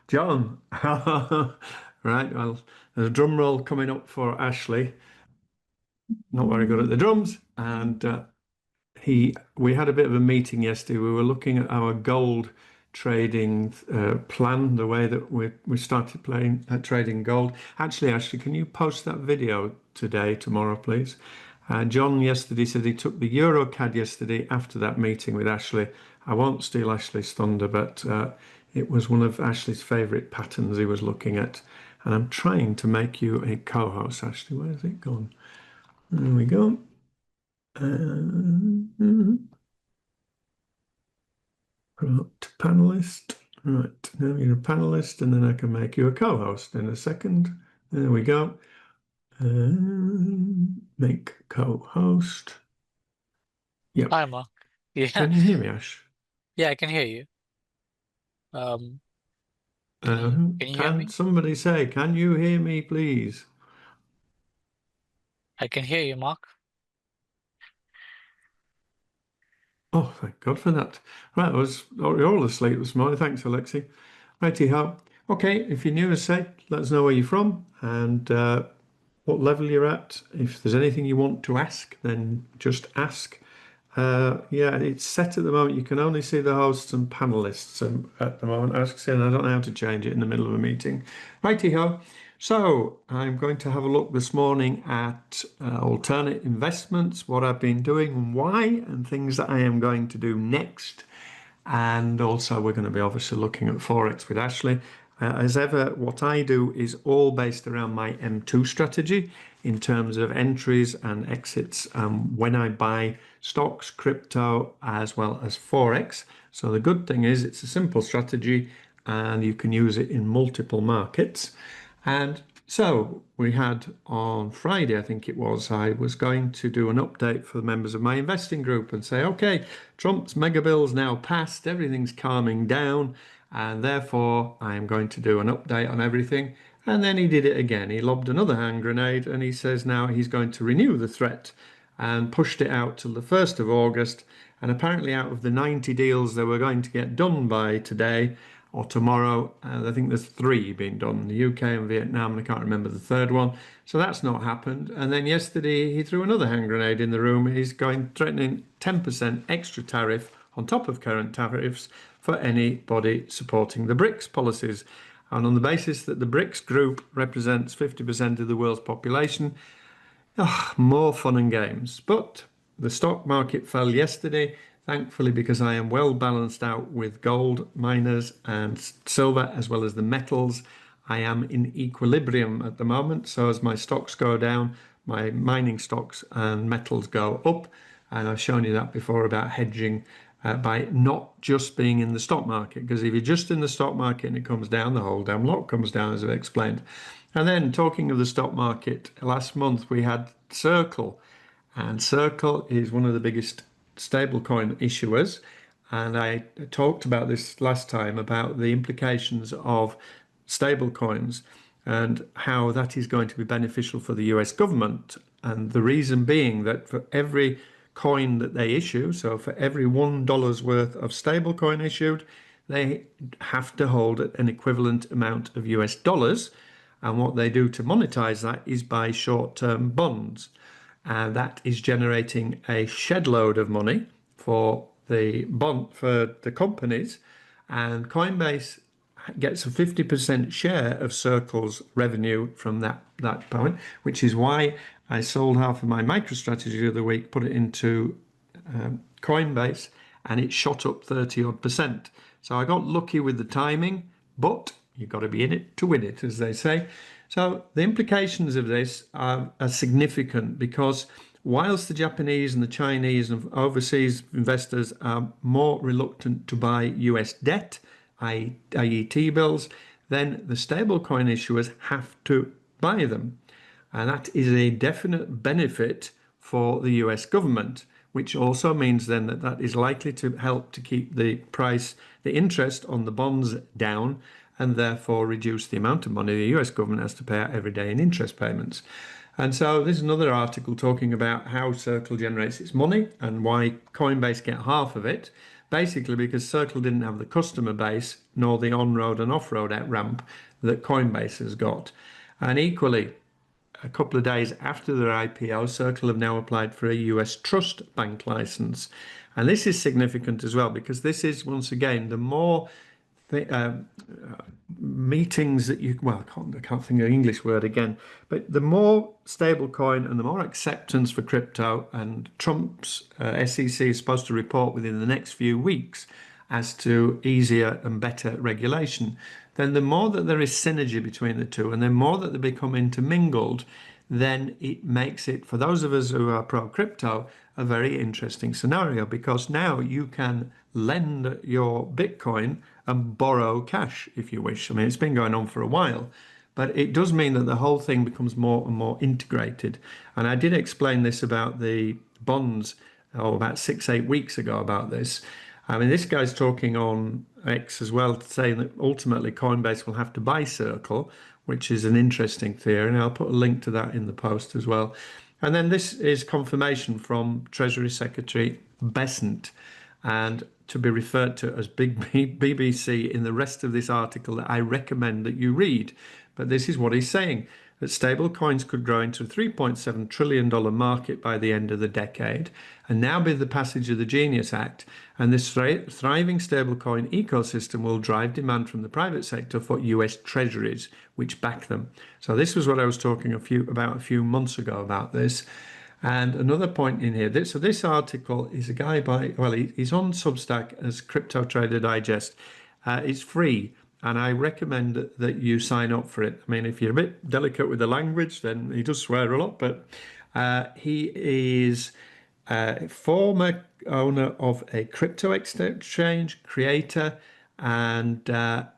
John. Right, well, there's a drum roll coming up for Ashley. Not very good at the drums. And we had a bit of a meeting yesterday. We were looking at our gold trading plan, the way that we started trading gold. Actually, Ashley, can you post that video tomorrow, please? John yesterday said he took the EURCAD yesterday after that meeting with Ashley. I won't steal Ashley's thunder, but it was one of Ashley's favourite patterns he was looking at. And I'm trying to make you a co-host, Ashley. Where's it gone? There we go. Promote panelist. Right, now you're a panelist, and then I can make you a co-host in a second. There we go. Make co-host. Yep. Hi, Mark. Yeah, Can you hear me, Ash? yeah, I can hear you. Can you hear me? Somebody say, can you hear me, please? I can hear you, Mark. Oh, thank God for that. Right, you're all asleep this morning. Thanks, Alexi. Righty-ho. Okay, if you're new, as I say, let us know where you're from and what level you're at. If there's anything you want to ask, then just ask. Yeah, it's set at the moment. You can only see the hosts and panelists at the moment. As I said, I don't know how to change it in the middle of a meeting. Righty-ho. So I'm going to have a look this morning at alternate investments, what I've been doing and why, and things that I am going to do next. And also we're going to be obviously looking at Forex with Ashley. As ever, what I do is all based around my M2 strategy in terms of entries and exits when I buy stocks, crypto, as well as Forex. So the good thing is it's a simple strategy and you can use it in multiple markets. And so we had on Friday, I think it was, I was going to do an update for the members of my investing group and say, okay, Trump's mega bill's now passed, everything's calming down, and therefore I'm going to do an update on everything. And then he did it again. He lobbed another hand grenade and he says now he's going to renew the threat and pushed it out till the 1st of August. And apparently out of the 90 deals that were going to get done by today or tomorrow, I think there's 3 being done, the UK and Vietnam, and I can't remember the third one. So that's not happened. And then yesterday he threw another hand grenade in the room. He's threatening 10% extra tariff on top of current tariffs for anybody supporting the BRICS policies. And on the basis that the BRICS group represents 50% of the world's population, more fun and games. But the stock market fell yesterday, thankfully, because I am well balanced out with gold miners and silver, as well as the metals. I am in equilibrium at the moment. So as my stocks go down, my mining stocks and metals go up. And I've shown you that before about hedging by not just being in the stock market, because if you're just in the stock market and it comes down, the whole damn lot comes down, as I've explained. And then talking of the stock market, last month we had Circle, and Circle is one of the biggest stablecoin issuers. And I talked about this last time about the implications of stablecoins and how that is going to be beneficial for the US government. And the reason being that for every coin that they issue, so for every $1 worth of stablecoin issued, they have to hold an equivalent amount of US dollars. And what they do to monetize that is buy short-term bonds. And that is generating a shed load of money for the companies. And Coinbase gets a 50% share of Circle's revenue from that point, which is why I sold half of my MicroStrategy the other week, put it into Coinbase, and it shot up 30-odd%. So I got lucky with the timing, but you've got to be in it to win it, as they say. So the implications of this are significant, because whilst the Japanese and the Chinese and overseas investors are more reluctant to buy US debt, i.e. T-bills, then the stablecoin issuers have to buy them. And that is a definite benefit for the US government, which also means then that is likely to help to keep the interest on the bonds down, and therefore reduce the amount of money the US government has to pay out every day in interest payments. And so there's another article talking about how Circle generates its money and why Coinbase get half of it. basically because Circle didn't have the customer base nor the on-road and off-road ramp that Coinbase has got. And equally, a couple of days after their IPO, Circle have now applied for a US trust bank license. And this is significant as well, because this is, once again, the more meetings that you, well, I can't think of the English word again, but the more stablecoin and the more acceptance for crypto, and Trump's SEC is supposed to report within the next few weeks as to easier and better regulation, then the more that there is synergy between the two, and the more that they become intermingled, then it makes it, for those of us who are pro-crypto, a very interesting scenario, because now you can lend your Bitcoin and borrow cash if you wish. I mean, it's been going on for a while, but it does mean that the whole thing becomes more and more integrated. And I did explain this about the bonds, about 6-8 weeks ago about this. I mean, this guy's talking on X as well, saying that ultimately Coinbase will have to buy Circle, which is an interesting theory, and I'll put a link to that in the post as well. And then this is confirmation from Treasury Secretary Besant, and to be referred to as Big BBC in the rest of this article that I recommend that you read. But this is what he's saying, that stable coins could grow into a $3.7 trillion market by the end of the decade, and now with the passage of the Genius Act, and this thriving stablecoin ecosystem will drive demand from the private sector for US treasuries, which back them. So this was what I was talking about a few months ago about this. And another point in here, so this article is a guy by, well, he's on Substack as Crypto Trader Digest. It's free, and I recommend that you sign up for it. I mean, if you're a bit delicate with the language, then he does swear a lot, but he is a former owner of a crypto exchange, creator, and they're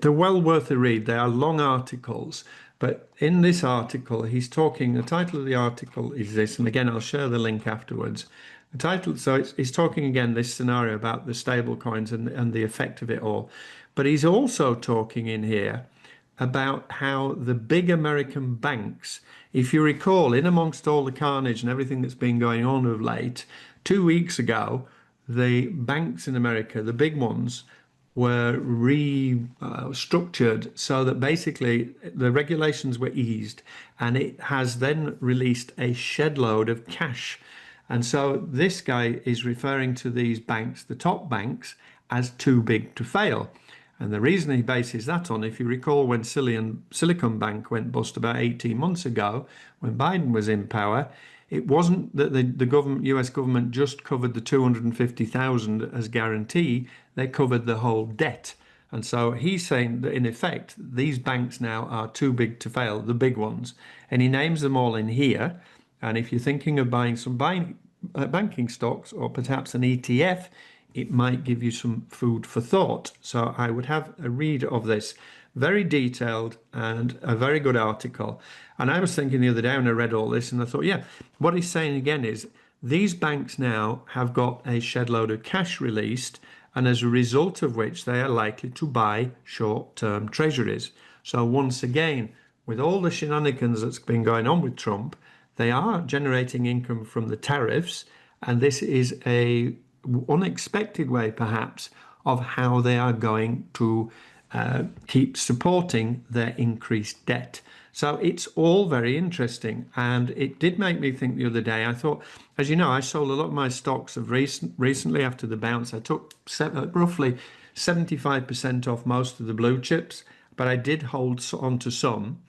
well worth a read. They are long articles, but in this article, he's talking, the title of the article is this, and again, I'll share the link afterwards. The title, so he's talking again, this scenario about the stable coins and the effect of it all. But he's also talking in here about how the big American banks, if you recall, in amongst all the carnage and everything that's been going on of late, 2 weeks ago, the banks in America, the big ones, were restructured so that basically the regulations were eased, and it has then released a shed load of cash. And so this guy is referring to these banks, the top banks, as too big to fail. And the reason he bases that on, if you recall, when Silicon Bank went bust about 18 months ago, when Biden was in power, it wasn't that the government, US government, just covered the 250,000 as guarantee, they covered the whole debt. And so he's saying that in effect, these banks now are too big to fail, the big ones. And he names them all in here. And if you're thinking of buying some banking stocks or perhaps an ETF, it might give you some food for thought. So I would have a read of this. Very detailed and a very good article. And I was thinking the other day when I read all this, and I thought, yeah, what he's saying again is these banks now have got a shed load of cash released, and as a result of which they are likely to buy short-term treasuries. So once again, with all the shenanigans that's been going on with Trump, they are generating income from the tariffs, and this is a unexpected way perhaps of how they are going to keep supporting their increased debt. So it's all very interesting, and it did make me think the other day. I thought, as you know, I sold a lot of my stocks of recently after the bounce. I took roughly 75% off most of the blue chips, but I did hold on to some.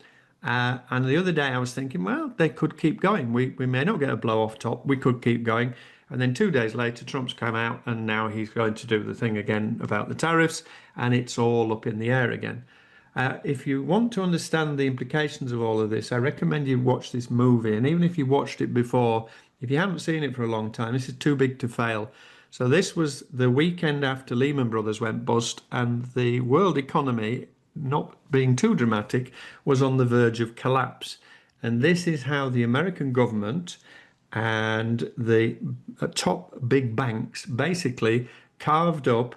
And the other day I was thinking, well, they could keep going. We may not get a blow off top. We could keep going. And then 2 days later, Trump's come out, and now he's going to do the thing again about the tariffs, and it's all up in the air again. If you want to understand the implications of all of this, I recommend you watch this movie. And even if you watched it before, if you haven't seen it for a long time, this is Too Big to Fail. So this was the weekend after Lehman Brothers went bust, and the world economy, not being too dramatic, was on the verge of collapse. And this is how the American government and the top big banks basically carved up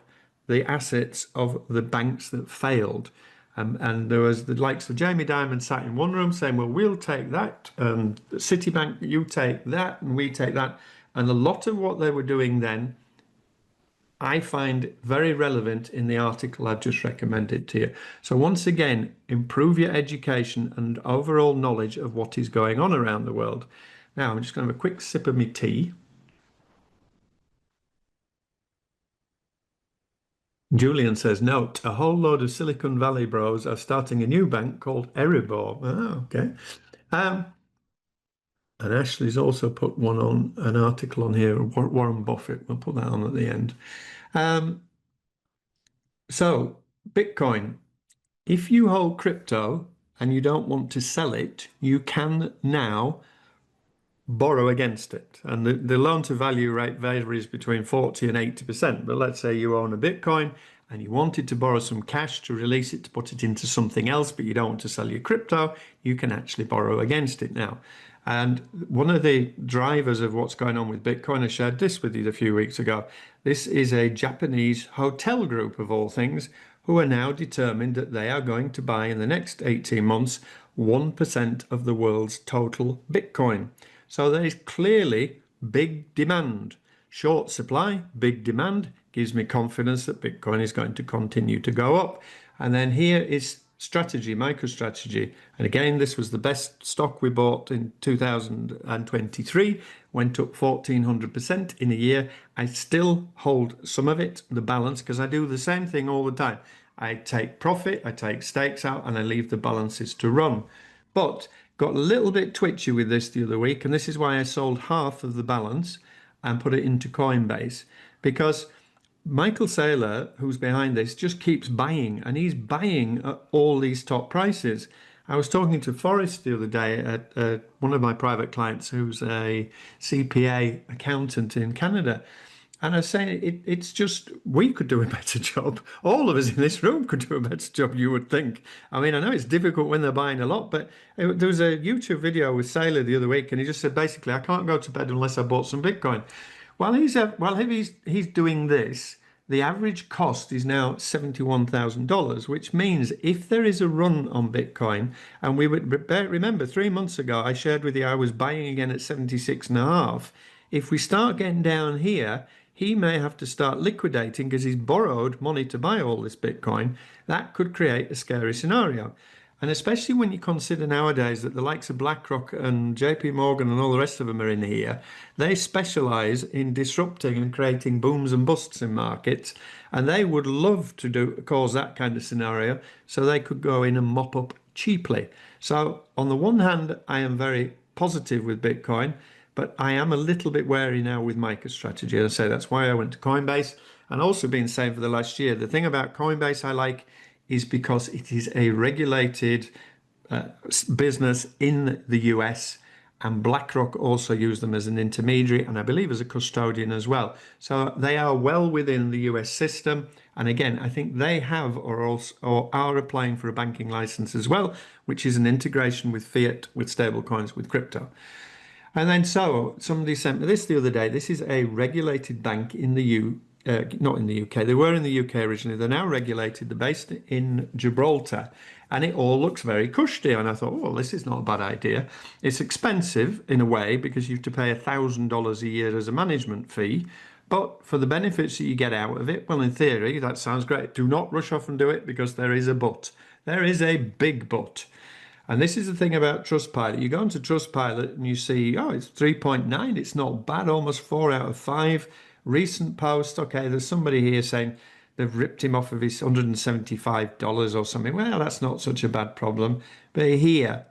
the assets of the banks that failed. And there was the likes of Jamie Dimon sat in one room saying, well, we'll take that, and Citibank, you take that, and we take that. And a lot of what they were doing then I find very relevant in the article I've just recommended to you. So once again, improve your education and overall knowledge of what is going on around the world. Now, I'm just going to have a quick sip of my tea. Julian says, note, a whole load of Silicon Valley bros are starting a new bank called Erebor. Oh, okay. And Ashley's also put an article on here, Warren Buffett. We'll put that on at the end. So Bitcoin, if you hold crypto and you don't want to sell it, you can now borrow against it. And the loan to value rate varies between 40 and 80%. But let's say you own a Bitcoin and you wanted to borrow some cash to release it, to put it into something else, but you don't want to sell your crypto, you can actually borrow against it now. And one of the drivers of what's going on with Bitcoin, I shared this with you a few weeks ago. This is a Japanese hotel group of all things who are now determined that they are going to buy in the next 18 months 1% of the world's total Bitcoin. So there is clearly big demand. Short supply, big demand, gives me confidence that Bitcoin is going to continue to go up. And then here is strategy, MicroStrategy. And again, this was the best stock we bought in 2023, went up 1400% in a year. I still hold some of it, the balance, because I do the same thing all the time. I take profit, I take stakes out, and I leave the balances to run. But got a little bit twitchy with this the other week, and this is why I sold half of the balance and put it into Coinbase, because Michael Saylor, who's behind this, just keeps buying, and he's buying at all these top prices. I was talking to Forrest the other day at one of my private clients who's a CPA accountant in Canada. And I was saying, it's just, we could do a better job. All of us in this room could do a better job, you would think. I mean, I know it's difficult when they're buying a lot, but there was a YouTube video with Saylor the other week, and he just said, basically, I can't go to bed unless I bought some Bitcoin. While he's doing this, the average cost is now $71,000, which means if there is a run on Bitcoin, and we would remember 3 months ago, I shared with you I was buying again at 76.5. If we start getting down here, he may have to start liquidating because he's borrowed money to buy all this Bitcoin. That could create a scary scenario. And especially when you consider nowadays that the likes of BlackRock and JP Morgan and all the rest of them are in here, they specialize in disrupting and creating booms and busts in markets. And they would love to cause that kind of scenario so they could go in and mop up cheaply. So on the one hand, I am very positive with Bitcoin, but I am a little bit wary now with MicroStrategy. And I say that's why I went to Coinbase, and also been saying for the last year. The thing about Coinbase I like is because it is a regulated business in the US, and BlackRock also use them as an intermediary and I believe as a custodian as well. So they are well within the US system. And again, I think they have or are applying for a banking license as well, which is an integration with fiat, with stable coins, with crypto. And then so somebody sent me this the other day. This is a regulated bank in the not in the UK. They were in the UK originally. They're now regulated. They're based in Gibraltar. And it all looks very cushy. And I thought, well, this is not a bad idea. It's expensive in a way because you have to pay $1,000 a year as a management fee. But for the benefits that you get out of it, well, in theory, that sounds great. Do not rush off and do it because there is a but. There is a big but. And this is the thing about Trustpilot. You go into Trustpilot and you see, oh, it's 3.9. It's not bad, almost 4 out of 5. Recent post, okay, there's somebody here saying they've ripped him off of his $175 or something. Well, that's not such a bad problem. But here,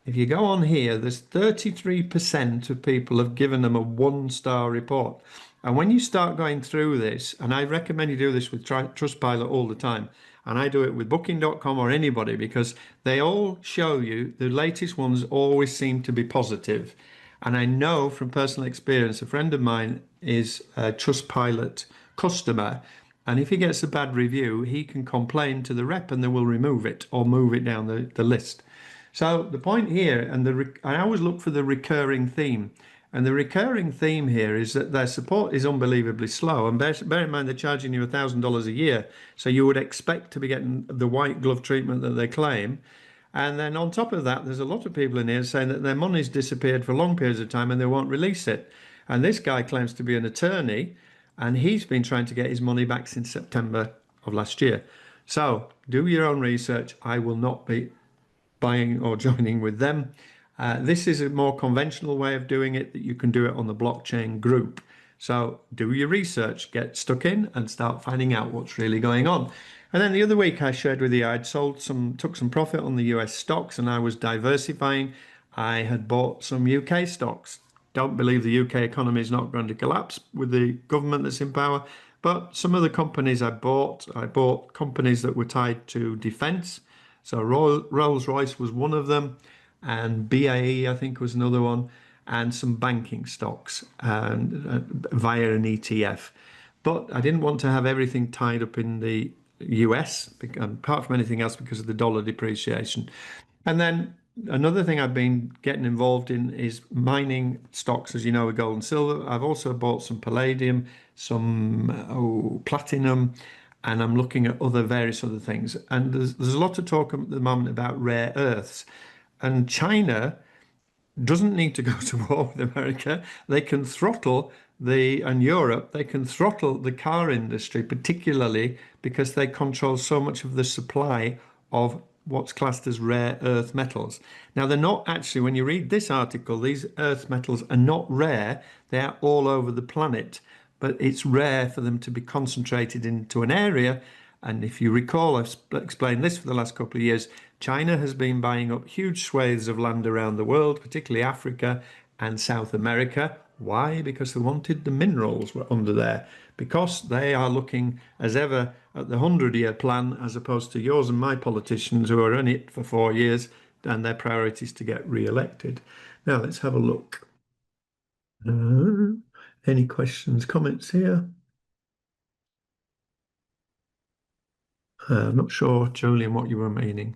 if you go on here, there's 33% of people have given them a 1-star report. And when you start going through this, and I recommend you do this with Trustpilot all the time, and I do it with booking.com or anybody, because they all show you the latest ones always seem to be positive. And I know from personal experience, a friend of mine is a Trustpilot customer, and if he gets a bad review, he can complain to the rep and they will remove it or move it down the list. So the point here, and I always look for the recurring theme. And the recurring theme here is that their support is unbelievably slow. And bear in mind, they're charging you $1,000 a year. So you would expect to be getting the white glove treatment that they claim. And then on top of that, there's a lot of people in here saying that their money's disappeared for long periods of time and they won't release it. And this guy claims to be an attorney. and he's been trying to get his money back since September of last year. So do your own research. I will not be buying or joining with them. This is a more conventional way of doing it, that you can do it on the blockchain group. So do your research, get stuck in and start finding out what's really going on. And then the other week I shared with you, I'd took some profit on the US stocks and I was diversifying. I had bought some UK stocks. Don't believe the UK economy is not going to collapse with the government that's in power. But some of the companies I bought companies that were tied to defence. So Rolls-Royce was one of them, and BAE, I think, was another one, and some banking stocks and via an ETF. But I didn't want to have everything tied up in the US, apart from anything else, because of the dollar depreciation. And then another thing I've been getting involved in is mining stocks, as you know, with gold and silver. I've also bought some palladium, some platinum, and I'm looking at various other things. And there's a lot of talk at the moment about rare earths. And China doesn't need to go to war with America. They can throttle and Europe, they can throttle the car industry, particularly because they control so much of the supply of what's classed as rare earth metals. Now, they're not actually, when you read this article, these earth metals are not rare. They are all over the planet, but it's rare for them to be concentrated into an area. And if you recall, I've explained this for the last couple of years, China has been buying up huge swathes of land around the world, particularly Africa and South America. Why? Because they wanted the minerals were under there, because they are looking as ever at the 100-year plan, as opposed to yours and my politicians who are in it for 4 years and their priority is to get re-elected. Now let's have a look. Any questions, comments here? I'm not sure, Julian, what you were meaning.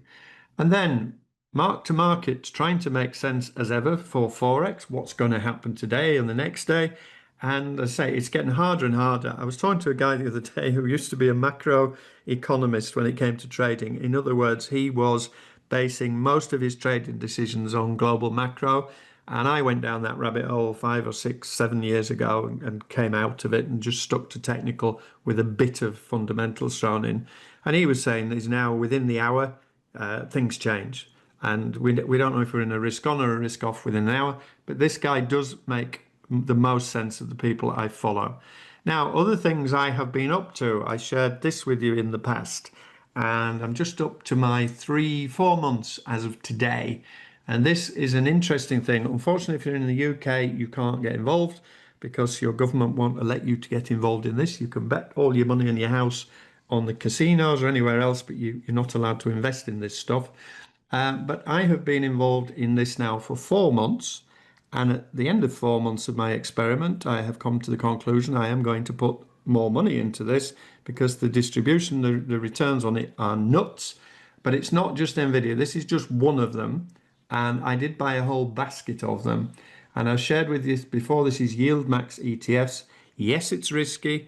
And then mark to market, trying to make sense as ever for Forex, what's going to happen today and the next day. And as I say, it's getting harder and harder. I was talking to a guy the other day who used to be a macro economist when it came to trading. In other words, he was basing most of his trading decisions on global macro. And I went down that rabbit hole 5 or 6, 7 years ago and came out of it and just stuck to technical with a bit of fundamentals thrown in. And he was saying is now within the hour, things change. And we don't know if we're in a risk on or a risk off within an hour. But this guy does make the most sense of the people I follow. Now, other things I have been up to, I shared this with you in the past. And I'm just up to my 3-4 months as of today. And this is an interesting thing. Unfortunately, if you're in the UK, you can't get involved because your government won't let you to get involved in this. You can bet all your money in your house on the casinos or anywhere else, but you're not allowed to invest in this stuff. But I have been involved in this now for 4 months. And at the end of 4 months of my experiment, I have come to the conclusion I am going to put more money into this because the distribution, the returns on it are nuts. But it's not just NVIDIA. This is just one of them. And I did buy a whole basket of them. And I've shared with you before, this is Yield ETFs. Yes, it's risky.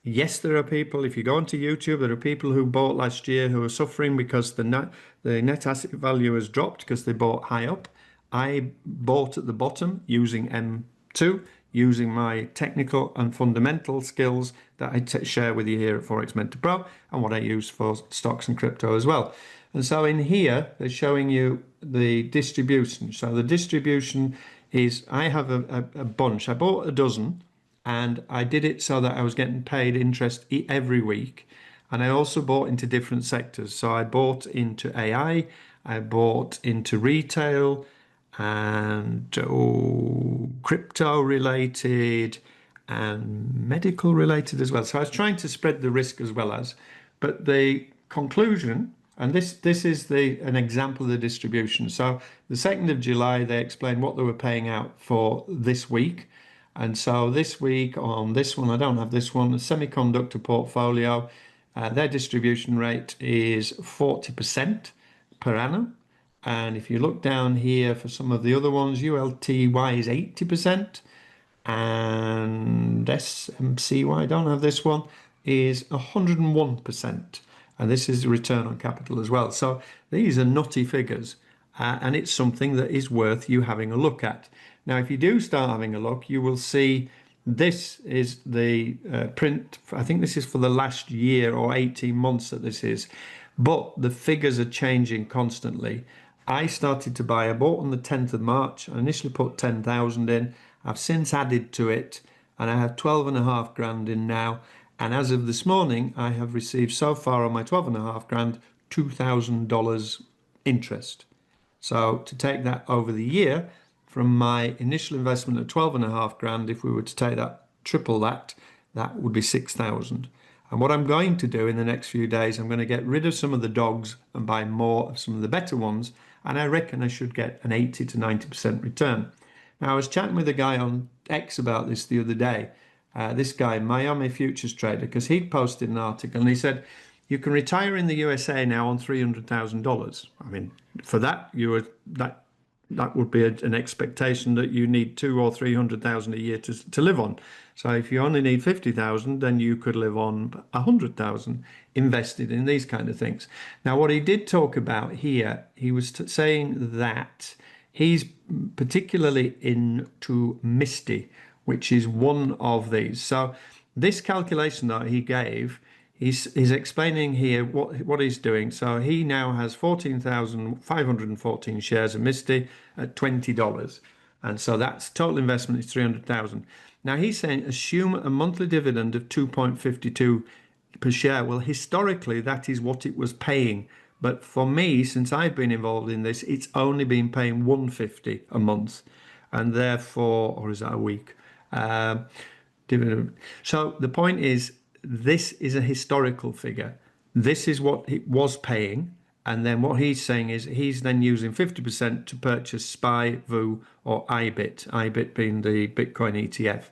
Yes, there are people, if you go onto YouTube, there are people who bought last year who are suffering because the net asset value has dropped because they bought high up. I bought at the bottom using M2, using my technical and fundamental skills that I share with you here at Forex Mentor Pro and what I use for stocks and crypto as well. And so in here, they're showing you the distribution. So the distribution is, I have a bunch. I bought a dozen and I did it so that I was getting paid interest every week. And I also bought into different sectors. So I bought into AI, I bought into retail and crypto related and medical related as well. So I was trying to spread the risk as well as, but the conclusion, and this is an example of the distribution. So the 2nd of July, they explained what they were paying out for this week. And so this week on this one, I don't have this one, the semiconductor portfolio, their distribution rate is 40% per annum. And if you look down here for some of the other ones, ULTY is 80%. And SMCY, I don't have this one, is 101%. And this is the return on capital as well. So these are nutty figures. And it's something that is worth you having a look at. Now, if you do start having a look, you will see this is the print. I think this is for the last year or 18 months that this is, but the figures are changing constantly. I started to buy, I bought on the 10th of March. I initially put 10,000 in. I've since added to it and I have 12.5 grand in now. And as of this morning, I have received so far on my 12.5 grand, $2,000 interest. So to take that over the year, from my initial investment of 12.5 grand, if we were to take that, triple that, that would be 6,000. And what I'm going to do in the next few days, I'm going to get rid of some of the dogs and buy more of some of the better ones. And I reckon I should get an 80 to 90% return. Now, I was chatting with a guy on X about this the other day. This guy, Miami Futures Trader, because he'd posted an article and he said, you can retire in the USA now on $300,000. I mean, for that, that would be an expectation that you need 200,000 or 300,000 a year to live on. So if you only need 50,000, then you could live on 100,000 invested in these kind of things. Now, what he did talk about here, he was saying that he's particularly into Misty, which is one of these. So this calculation that he gave, he's explaining here what he's doing. So he now has 14,514 shares of Misty at $20. And so that's total investment is 300,000. Now he's saying assume a monthly dividend of 2.52 per share. Well, historically, that is what it was paying. But for me, since I've been involved in this, it's only been paying 150 a month. And therefore, or is that a week? Dividend. So the point is, this is a historical figure. This is what it was paying. And then what he's saying is he's then using 50% to purchase SPY, VOO, or IBIT, IBIT being the Bitcoin ETF.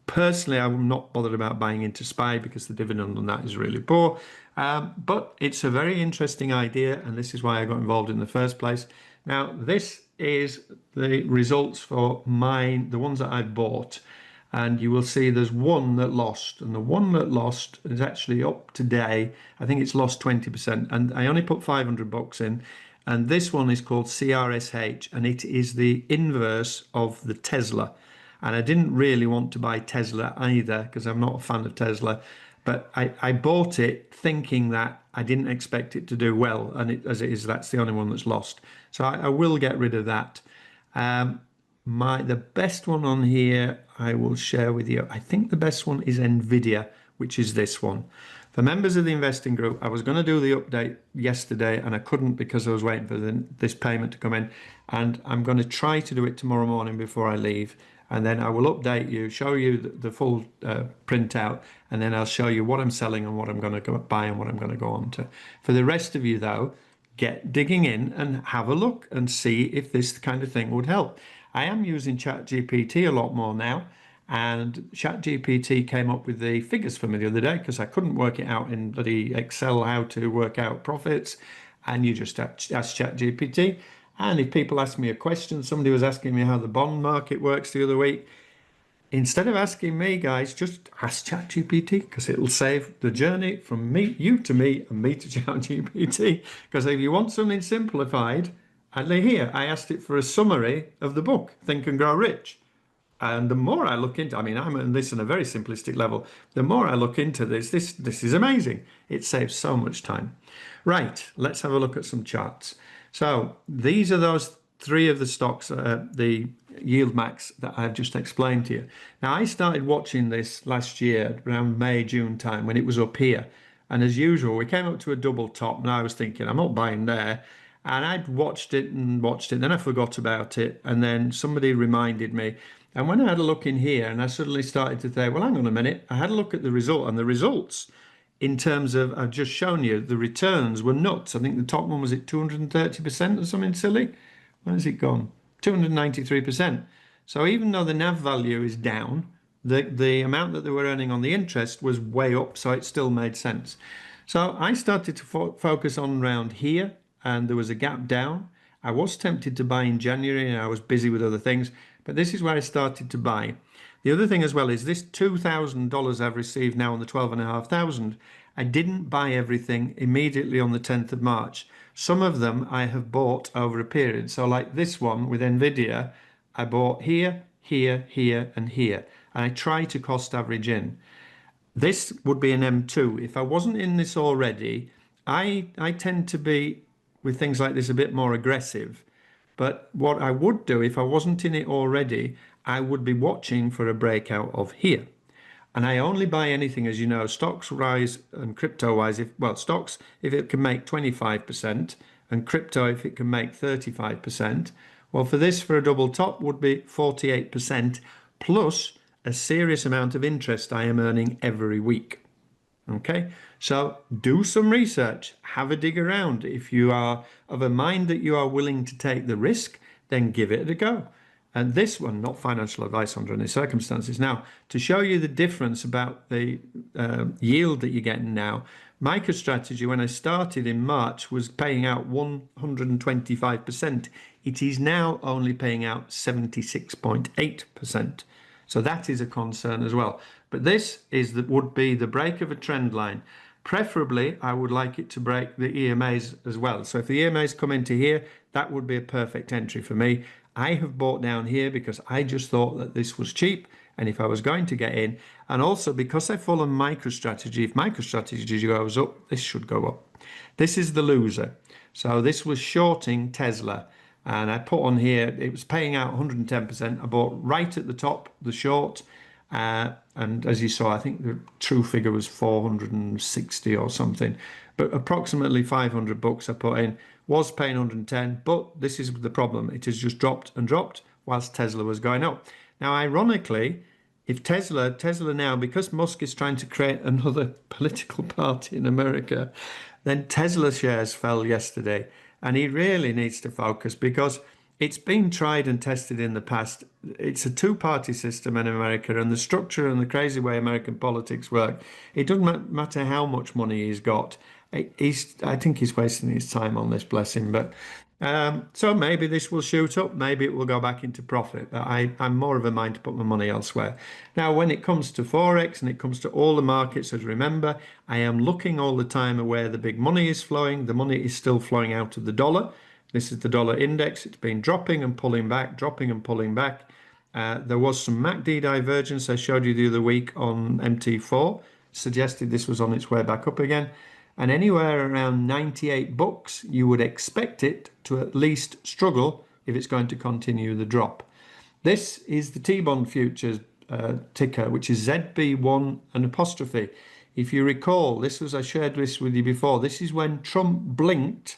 Personally, I'm not bothered about buying into SPY because the dividend on that is really poor. But it's a very interesting idea, and this is why I got involved in the first place. Now, this is the results for the ones that I bought. And you will see there's one that lost, and the one that lost is actually up today. I think it's lost 20%, and I only put 500 bucks in. And this one is called CRSH, and it is the inverse of the Tesla. And I didn't really want to buy Tesla either because I'm not a fan of Tesla, but I bought it thinking that I didn't expect it to do well, and as it is, that's the only one that's lost. So I will get rid of that. The best one on here I will share with you. I think the best one is NVIDIA, which is this one. For members of the investing group, I was going to do the update yesterday and I couldn't because I was waiting for this payment to come in. And I'm going to try to do it tomorrow morning before I leave. And then I will update you, show you the full printout, and then I'll show you what I'm selling and what I'm going to go buy and what I'm going to go on to. For the rest of you, though, get digging in and have a look and see if this kind of thing would help. I am using ChatGPT a lot more now, and ChatGPT came up with the figures for me the other day because I couldn't work it out in bloody Excel how to work out profits, and you just ask ChatGPT. And if people ask me a question, somebody was asking me how the bond market works the other week. Instead of asking me, guys, just ask ChatGPT because it'll save the journey from you to me, and me to ChatGPT. Because if you want something simplified, and here, I asked it for a summary of the book, Think and Grow Rich. And the more I look into, I mean, I'm on this on a very simplistic level. The more I look into this is amazing. It saves so much time. Right, let's have a look at some charts. So these are those three of the stocks, the Yield Max that I've just explained to you. Now, I started watching this last year around May, June time when it was up here. And as usual, we came up to a double top and I was thinking, I'm not buying there. And I'd watched it, then I forgot about it, and then somebody reminded me. And when I had a look in here, and I suddenly started to think, well, hang on a minute, I had a look at the result, and the results, in terms of, I've just shown you, the returns were nuts. I think the top one was at 230% or something silly. Where's it gone? 293%. So even though the NAV value is down, the amount that they were earning on the interest was way up, so it still made sense. So I started to focus on around here, and there was a gap down. I was tempted to buy in January and I was busy with other things, but this is where I started to buy. The other thing as well is this $2,000 I've received now on the 12,500. I didn't buy everything immediately on the 10th of March. Some of them I have bought over a period. So like this one with NVIDIA, I bought here, here, here, and here. and I try to cost average in. This would be an M2. If I wasn't in this already, I tend to be, with things like this, a bit more aggressive. But what I would do if I wasn't in it already, I would be watching for a breakout of here. And I only buy anything, as you know, stocks rise and crypto wise, stocks, if it can make 25%, and crypto, if it can make 35%. Well, for this, for a double top, would be 48% plus a serious amount of interest I am earning every week. Okay, so do some research, have a dig around. If you are of a mind that you are willing to take the risk, then give it a go. And this one, not financial advice under any circumstances. Now, to show you the difference about the yield that you're getting now, MicroStrategy, when I started in March, was paying out 125%. It is now only paying out 76.8%. So that is a concern as well. But this is would be the break of a trend line. Preferably, I would like it to break the EMAs as well. So if the EMAs come into here, that would be a perfect entry for me. I have bought down here because I just thought that this was cheap, and if I was going to get in, and also because I follow MicroStrategy, if MicroStrategy goes up, this should go up. This is the loser. So this was shorting Tesla. And I put on here, it was paying out 110%. I bought right at the top, the short. And as you saw, I think the true figure was 460 or something. But approximately 500 bucks I put in, was paying 110. But this is the problem. It has just dropped and dropped whilst Tesla was going up. Now, ironically, if Tesla now, because Musk is trying to create another political party in America, then Tesla shares fell yesterday. And he really needs to focus because it's been tried and tested in the past. It's a two-party system in America, and the structure and the crazy way American politics work, it doesn't matter how much money he's got. I think he's wasting his time on this, bless him. But so maybe this will shoot up, maybe it will go back into profit. But I'm more of a mind to put my money elsewhere. Now, when it comes to Forex and it comes to all the markets, as remember, I am looking all the time at where the big money is flowing. The money is still flowing out of the dollar. This is the dollar index. It's been dropping and pulling back, dropping and pulling back. There was some MACD divergence I showed you the other week on MT4, suggested this was on its way back up again. And anywhere around 98 bucks, you would expect it to at least struggle if it's going to continue the drop. This is the T-bond futures ticker, which is ZB1 and apostrophe. If you recall, I shared this with you before. This is when Trump blinked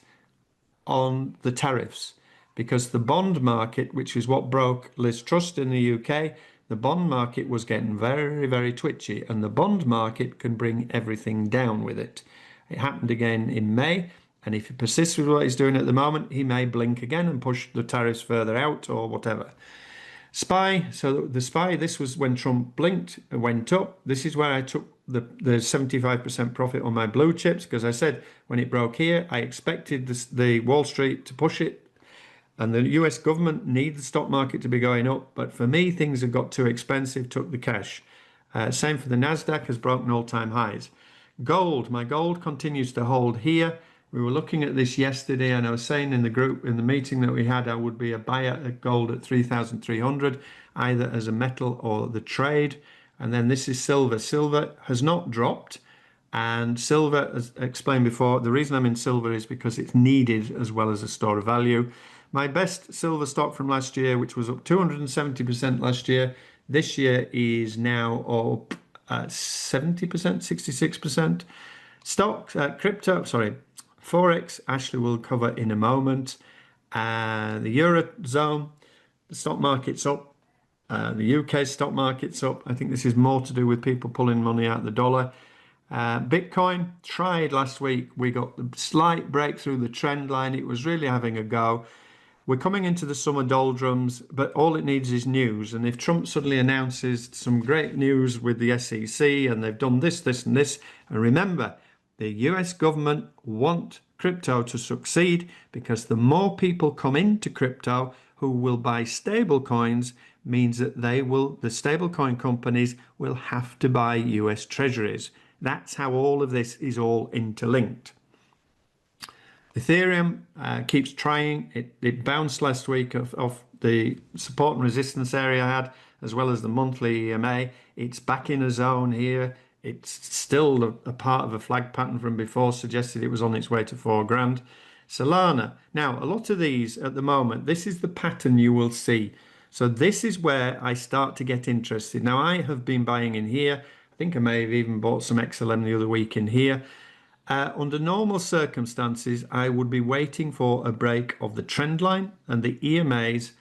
on the tariffs, because the bond market, which is what broke Liz Truss in the UK, the bond market was getting very, very twitchy, and the bond market can bring everything down with it. It happened again in May, and if he persists with what he's doing at the moment, he may blink again and push the tariffs further out or whatever. SPY, so the SPY, this was when Trump blinked, it went up. This is where I took the 75% profit on my blue chips, because I said when it broke here, I expected the Wall Street to push it, and the US government need the stock market to be going up. But for me, things have got too expensive, took the cash. Same for the NASDAQ, has broken all-time highs. Gold, my gold continues to hold here. We were looking at this yesterday, and I was saying in the group, in the meeting that we had, I would be a buyer at gold at 3,300, either as a metal or the trade. And then this is silver. Silver has not dropped. And silver, as explained before, the reason I'm in silver is because it's needed as well as a store of value. My best silver stock from last year, which was up 270% last year, this year is now up 70%, 66%. Stocks, Forex, Ashley will cover in a moment. The Eurozone, the stock market's up. The UK stock market's up. I think this is more to do with people pulling money out of the dollar. Bitcoin tried last week. We got the slight break through the trend line. It was really having a go. We're coming into the summer doldrums, but all it needs is news. And if Trump suddenly announces some great news with the SEC and they've done this, this, and this, and remember, the US government want crypto to succeed, because the more people come into crypto who will buy stable coins means that the stablecoin companies will have to buy US treasuries. That's how all of this is all interlinked. Ethereum keeps trying. It bounced last week off the support and resistance area I had. as well as the monthly EMA. It's back in a zone here. It's still a part of a flag pattern from before, suggested it was on its way to 4 grand. Solana. Now, a lot of these at the moment, this is the pattern you will see. So this is where I start to get interested. Now, I have been buying in here. I think I may have even bought some XLM the other week in here. Under normal circumstances, I would be waiting for a break of the trend line and the EMAs,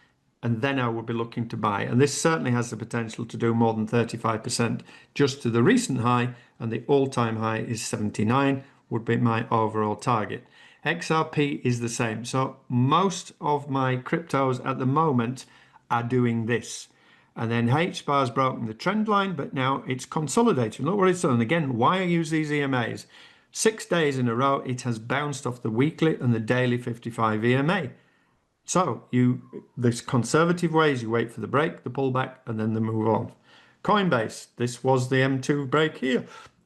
and then I would be looking to buy. And this certainly has the potential to do more than 35% just to the recent high, and the all-time high is 79, would be my overall target. XRP is the same. So most of my cryptos at the moment are doing this. And then H-bar has broken the trend line, but now it's consolidating. Look what it's done. And again, why I use these EMAs? 6 days in a row, it has bounced off the weekly and the daily 55 EMA. So there's conservative ways. You wait for the break, the pullback, and then the move on. Coinbase, this was the M2 break here.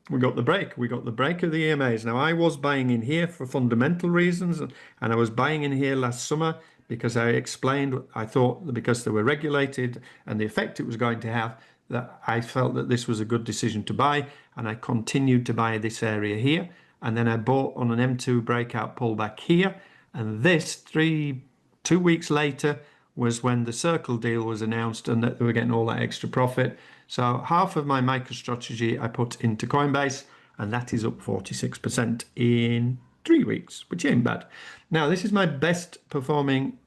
We got the break. We got the break of the EMAs. Now, I was buying in here for fundamental reasons, and I was buying in here last summer because I explained, I thought that because they were regulated and the effect it was going to have, that I felt that this was a good decision to buy, and I continued to buy this area here. And then I bought on an M2 breakout pullback here, and this 2 weeks later was when the Circle deal was announced and that they were getting all that extra profit. So half of my MicroStrategy I put into Coinbase, and that is up 46% in 3 weeks, which ain't bad. Now, this is my best performing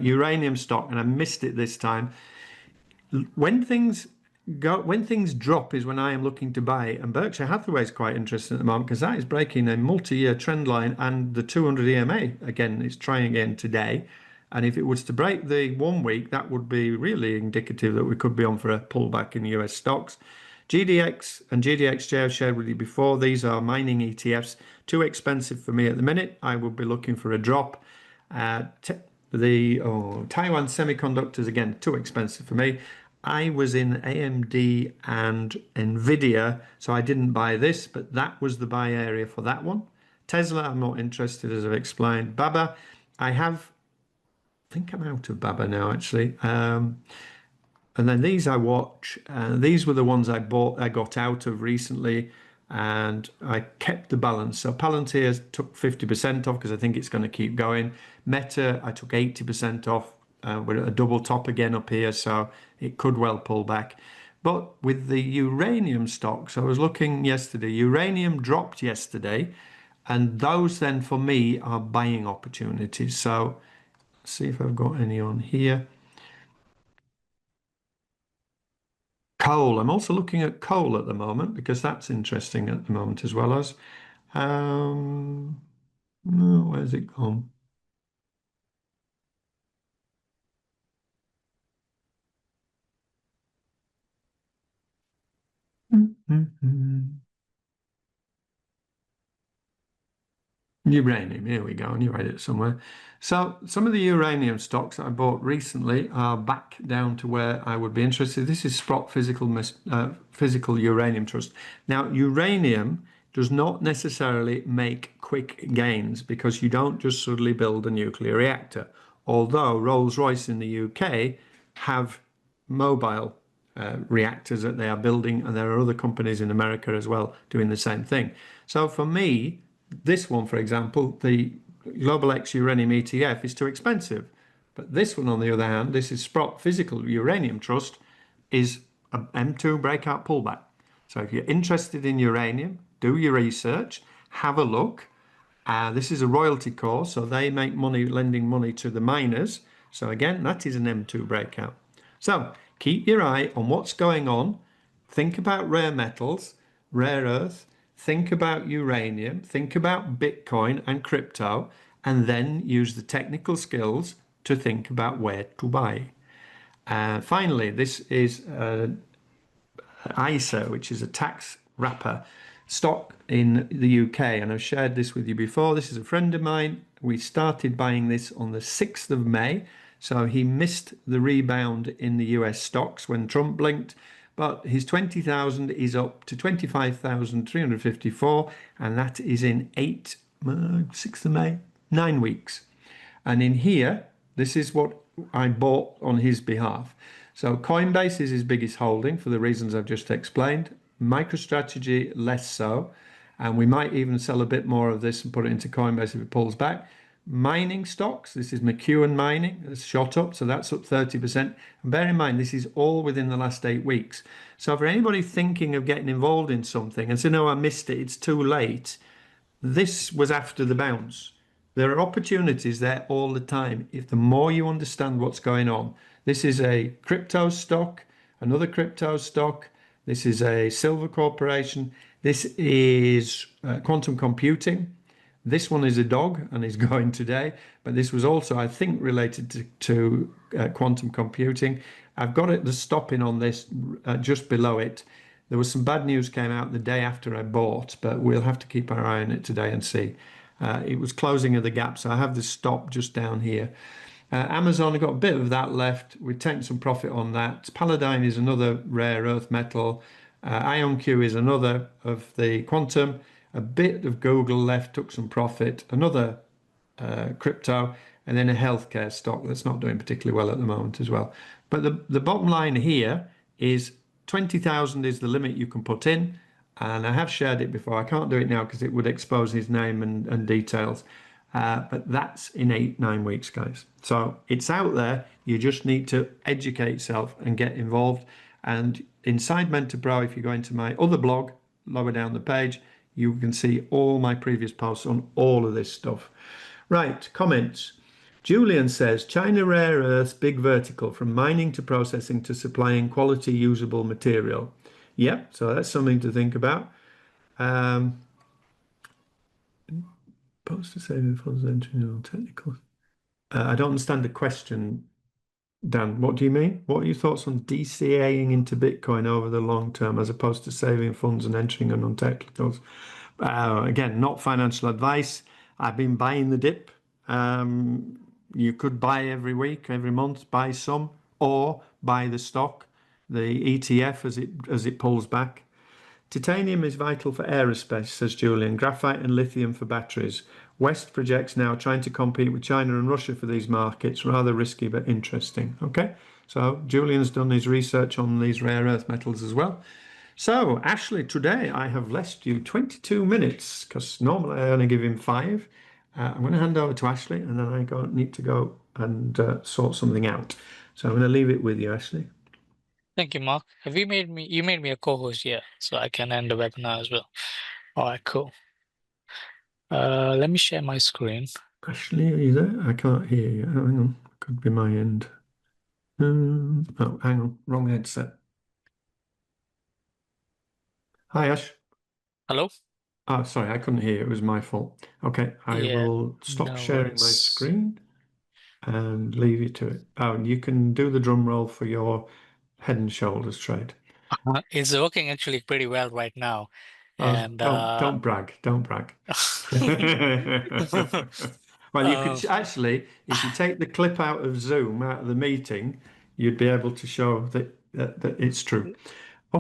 uranium stock, and I missed it this time. When things drop is when I am looking to buy, and Berkshire Hathaway is quite interesting at the moment because that is breaking a multi-year trend line, and the 200 EMA again is trying again today. And if it was to break the 1 week, that would be really indicative that we could be on for a pullback in US stocks. GDX and GDXJ I've shared with you before. These are mining ETFs. Too expensive for me at the minute. I would be looking for a drop. Taiwan Semiconductors, again, too expensive for me. I was in AMD and Nvidia, so I didn't buy this, but that was the buy area for that one. Tesla, I'm not interested, as I've explained. Baba, I think I'm out of Baba now, actually. And then these I watch. These were the ones I got out of recently, and I kept the balance. So Palantir took 50% off because I think it's going to keep going. Meta, I took 80% off. We're at a double top again up here, so it could well pull back. But with the uranium stocks, I was looking yesterday, uranium dropped yesterday, and those then for me are buying opportunities. So let's see if I've got any on here. Coal, I'm also looking at coal at the moment because that's interesting at the moment as well as, where's it gone? Uranium, here we go, and you read it somewhere. So some of the uranium stocks that I bought recently are back down to where I would be interested. This is Sprott Physical Uranium Trust. Now, uranium does not necessarily make quick gains because you don't just suddenly build a nuclear reactor. Although Rolls-Royce in the UK have mobile reactors that they are building, and there are other companies in America as well doing the same thing. So for me, this one, for example, the Global X Uranium ETF is too expensive. But this one, on the other hand, this is Sprott Physical Uranium Trust, is a M2 breakout pullback. So if you're interested in uranium, do your research, have a look. This is a royalty core, so they make money lending money to the miners. So again, that is an M2 breakout. So keep your eye on what's going on. Think about rare metals, rare earth, think about uranium, think about Bitcoin and crypto, and then use the technical skills to think about where to buy. Finally, this is ISA, which is a tax wrapper stock in the UK, and I've shared this with you before. This is a friend of mine. We started buying this on the 6th of May, so he missed the rebound in the US stocks when Trump blinked. But his 20,000 is up to 25,354, and that is in 6th of May, 9 weeks. And in here, this is what I bought on his behalf. So Coinbase is his biggest holding for the reasons I've just explained. MicroStrategy less so, and we might even sell a bit more of this and put it into Coinbase if it pulls back. Mining stocks, this is McW&x mining, it's shot up, so that's up 30%. And bear in mind, this is all within the last 8 weeks. So for anybody thinking of getting involved in something and say, no, I missed it, it's too late, this was after the bounce. There are opportunities there all the time. If the more you understand what's going on, this is a crypto stock, another crypto stock. This is a silver corporation. This is quantum computing. This one is a dog and is going today, but this was also, I think, related to quantum computing. I've got it, the stopping on this just below it. There was some bad news came out the day after I bought, but we'll have to keep our eye on it today and see. It was closing of the gap, so I have the stop just down here. Amazon, I've got a bit of that left. We're taking some profit on that. Paladine is another rare earth metal. IonQ is another of the quantum. A bit of Google left, took some profit. Another crypto, and then a healthcare stock that's not doing particularly well at the moment as well. But the bottom line here is 20,000 is the limit you can put in, and I have shared it before. I can't do it now because it would expose his name and details, but that's in 8-9 weeks, guys. So it's out there. You just need to educate yourself and get involved. And inside Mentor Pro, if you go into my other blog lower down the page, you can see all my previous posts on all of this stuff. Right, comments. Julian says, China rare earths, big vertical, from mining to processing to supplying quality usable material. Yep, so that's something to think about. Post to saving funds engineering technical. I don't understand the question, Dan. What do you mean? What are your thoughts on DCAing into Bitcoin over the long term as opposed to saving funds and entering on non-technicals? Again, not financial advice. I've been buying the dip. You could buy every week, every month, buy some, or buy the stock, the ETF as it pulls back. Titanium is vital for aerospace, says Julian. Graphite and lithium for batteries. West projects now trying to compete with China and Russia for these markets. Rather risky, but interesting. Okay, so Julian's done his research on these rare earth metals as well. So, Ashley, today I have left you 22 minutes because normally I only give him 5. I'm going to hand over to Ashley and then I need to go and sort something out. So I'm going to leave it with you, Ashley. Thank you, Mark. You made me a co-host here, so I can end the webinar as well. All right, cool. Let me share my screen. Ashley, are you there? I can't hear you. Oh, hang on. Could be my end. Oh, hang on. Wrong headset. Hi, Ash. Hello? Oh, sorry, I couldn't hear you. It was my fault. Okay, I will stop sharing my screen and leave you to it. Oh, and you can do the drum roll for your head and shoulders trade. It's working actually pretty well right now. And don't brag. Don't brag. Well, you could actually, if you take the clip out of Zoom, out of the meeting, you'd be able to show that it's true.